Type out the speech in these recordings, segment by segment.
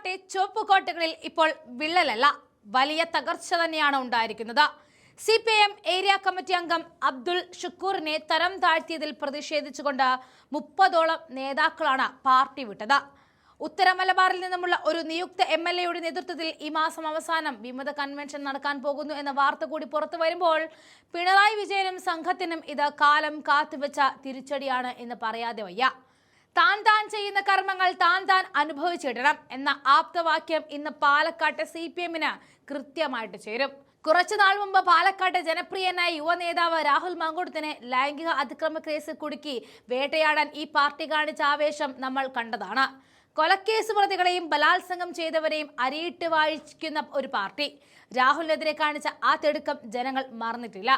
പാലക്കാട്ടെ ചുവപ്പുകോട്ടകളിൽ ഇപ്പോൾ വിള്ളലല്ല, വലിയ തകർച്ച തന്നെയാണ് ഉണ്ടായിരിക്കുന്നത്. CPIM ഏരിയ കമ്മിറ്റി അംഗം അബ്ദുൾ ഷുക്കൂറിനെ തരം താഴ്ത്തിയതിൽ പ്രതിഷേധിച്ചുകൊണ്ട് 30ഓളം നേതാക്കളാണ് പാർട്ടി വിട്ടത്. ഉത്തര മലബാറിൽ നിന്നുമുള്ള ഒരു നിയുക്ത MLA നേതൃത്വത്തിൽ ഈ മാസം അവസാനം വിമത കൺവെൻഷൻ നടക്കാൻ പോകുന്നു എന്ന വാർത്ത കൂടി പുറത്തു വരുമ്പോൾ പിണറായി വിജയനും സംഘത്തിനും ഇത് കാലം കാത്തുവെച്ച തിരിച്ചടിയാണ് എന്ന് പറയാതെ വയ്യ. താൻ ചെയ്യുന്ന കർമ്മങ്ങൾ താൻ അനുഭവിച്ചിടണം എന്ന ആപ്തവാക്യം ഇന്ന് പാലക്കാട്ടെ CPIM-ന് കൃത്യമായിട്ട് ചേരും. കുറച്ചു നാൾ മുമ്പ് പാലക്കാട്ടെ ജനപ്രിയനായ യുവനേതാവ് രാഹുൽ മാങ്കൂട്ടത്തിനെ ലൈംഗിക അതിക്രമ കേസ് കുടുക്കി വേട്ടയാടാൻ ഈ പാർട്ടി കാണിച്ച ആവേശം നമ്മൾ കണ്ടതാണ്. കൊലക്കേസ് പ്രതികളെയും ബലാത്സംഗം ചെയ്തവരെയും അരിയിട്ട് വായിക്കുന്ന ഒരു പാർട്ടി. രാഹുലിനെതിരെ കാണിച്ച ആ തിടുക്കം ജനങ്ങൾ മറന്നിട്ടില്ല.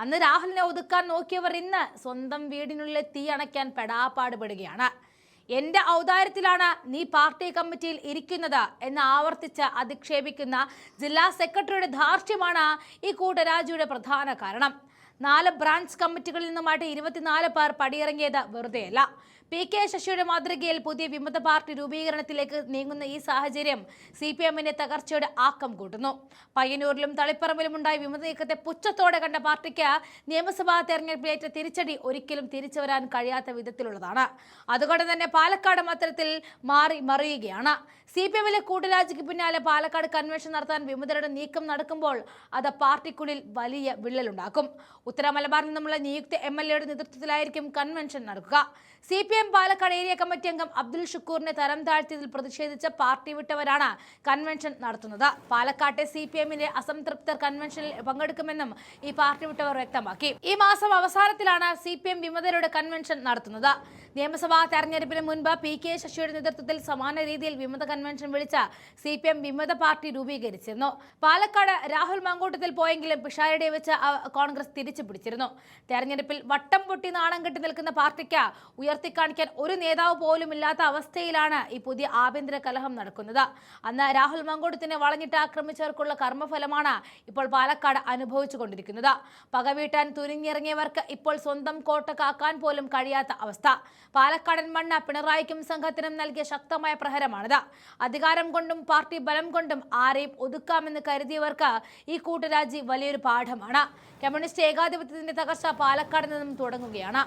അന്ന് രാഹുലിനെ ഒതുക്കാൻ നോക്കിയവർ ഇന്ന് സ്വന്തം വീടിനുള്ളിൽ തീ അണയ്ക്കാൻ പെടാപ്പാടുപെടുകയാണ്. എന്റെ ഔദാര്യത്തിലാണ് നീ പാർട്ടി കമ്മിറ്റിയിൽ ഇരിക്കുന്നത് എന്ന് ആവർത്തിച്ച് അധിക്ഷേപിക്കുന്ന ജില്ലാ സെക്രട്ടറിയുടെ ധാർഷ്ട്യമാണ് ഈ കൂട്ടരാജിയുടെ പ്രധാന കാരണം. 4 ബ്രാഞ്ച് കമ്മിറ്റികളിൽ നിന്നുമായിട്ട് 24 പേർ പടിയിറങ്ങിയത് വെറുതെയല്ല. PK ശശിയുടെ മാതൃകയിൽ പുതിയ വിമത പാർട്ടി രൂപീകരണത്തിലേക്ക് നീങ്ങുന്ന ഈ സാഹചര്യം CPIM-ന്റെ തകർച്ചയുടെ ആക്കം കൂട്ടുന്നു. പയ്യന്നൂരിലും തളിപ്പറമ്പിലും ഉണ്ടായ വിമത നീക്കത്തെ പുച്ഛത്തോടെ കണ്ട പാർട്ടിക്ക് നിയമസഭാ തെരഞ്ഞെടുപ്പിലേറ്റ തിരിച്ചടി ഒരിക്കലും തിരിച്ചു വരാൻ കഴിയാത്ത വിധത്തിലുള്ളതാണ്. അതുകൊണ്ട് തന്നെ പാലക്കാട് അത്തരത്തിൽ മറിയുകയാണ്. CPIM-ലെ കൂട്ടരാജിക്ക് പിന്നാലെ പാലക്കാട് കൺവെൻഷൻ നടത്താൻ വിമതരുടെ നീക്കം നടക്കുമ്പോൾ അത് പാർട്ടിക്കുള്ളിൽ വലിയ വിള്ളലുണ്ടാക്കും. ഉത്തര മലബാറിൽ നിന്നുള്ള നിയുക്ത MLA നേതൃത്വത്തിലായിരിക്കും കൺവെൻഷൻ നടക്കുക. CPIM പാലക്കാട് ഏരിയ കമ്മിറ്റി അംഗം അബ്ദുൾ ഷുക്കൂറിനെ തരം താഴ്ത്തിയതിൽ പ്രതിഷേധിച്ച് പാർട്ടി വിട്ടവരാണ് കൺവെൻഷൻ നടത്തുന്നത്. പാലക്കാട്ടെ CPIM-ലെ അസംതൃപ്തർ കൺവെൻഷനിൽ പങ്കെടുക്കുമെന്നും ഈ പാർട്ടി വിട്ടവർ വ്യക്തമാക്കി. ഈ മാസം അവസാനത്തിലാണ് CPIM വിമതരുടെ കൺവെൻഷൻ നടത്തുന്നത്. നിയമസഭാ തെരഞ്ഞെടുപ്പിന് മുൻപ് PK ശശിയുടെ നേതൃത്വത്തിൽ സമാന രീതിയിൽ വിമത കൺവെൻഷൻ വിളിച്ച CPIM വിമത പാർട്ടി രൂപീകരിച്ചിരുന്നു. പാലക്കാട് രാഹുൽ മാങ്കൂട്ടത്തിൽ പോയെങ്കിലും പിഷാരടിയെ വെച്ച് കോൺഗ്രസ് തിരിച്ചു പിടിച്ചിരുന്നു. തെരഞ്ഞെടുപ്പിൽ വട്ടം പൊട്ടി നാണം കെട്ടി നിൽക്കുന്ന പാർട്ടിക്ക് ഉയർത്തിക്കാണിക്കാൻ ഒരു നേതാവ് പോലും ഇല്ലാത്ത അവസ്ഥയിലാണ് ഈ പുതിയ ആഭ്യന്തര കലഹം നടക്കുന്നത്. അന്ന് രാഹുൽ മാങ്കൂട്ടത്തിനെ വളഞ്ഞിട്ട് ആക്രമിച്ചവർക്കുള്ള കർമ്മഫലമാണ് ഇപ്പോൾ പാലക്കാട് അനുഭവിച്ചു കൊണ്ടിരിക്കുന്നത്. പകവീട്ടാൻ തുനിഞ്ഞിറങ്ങിയവർക്ക് ഇപ്പോൾ സ്വന്തം കോട്ട കാക്കാൻ പോലും കഴിയാത്ത അവസ്ഥ. പാലക്കാടൻ മണ്ണ് പിണറായിക്കും സംഘത്തിനും നൽകിയ ശക്തമായ പ്രഹരമാണിത്. അധികാരം കൊണ്ടും പാർട്ടി ബലം കൊണ്ടും ആരെയും ഒതുക്കാമെന്ന് കരുതിയവർക്ക് ഈ കൂട്ടരാജി വലിയൊരു പാഠമാണ്. കമ്മ്യൂണിസ്റ്റ് ഏകാധിപത്യത്തിന്റെ തകർച്ച പാലക്കാട് നിന്നും തുടങ്ങുകയാണ്.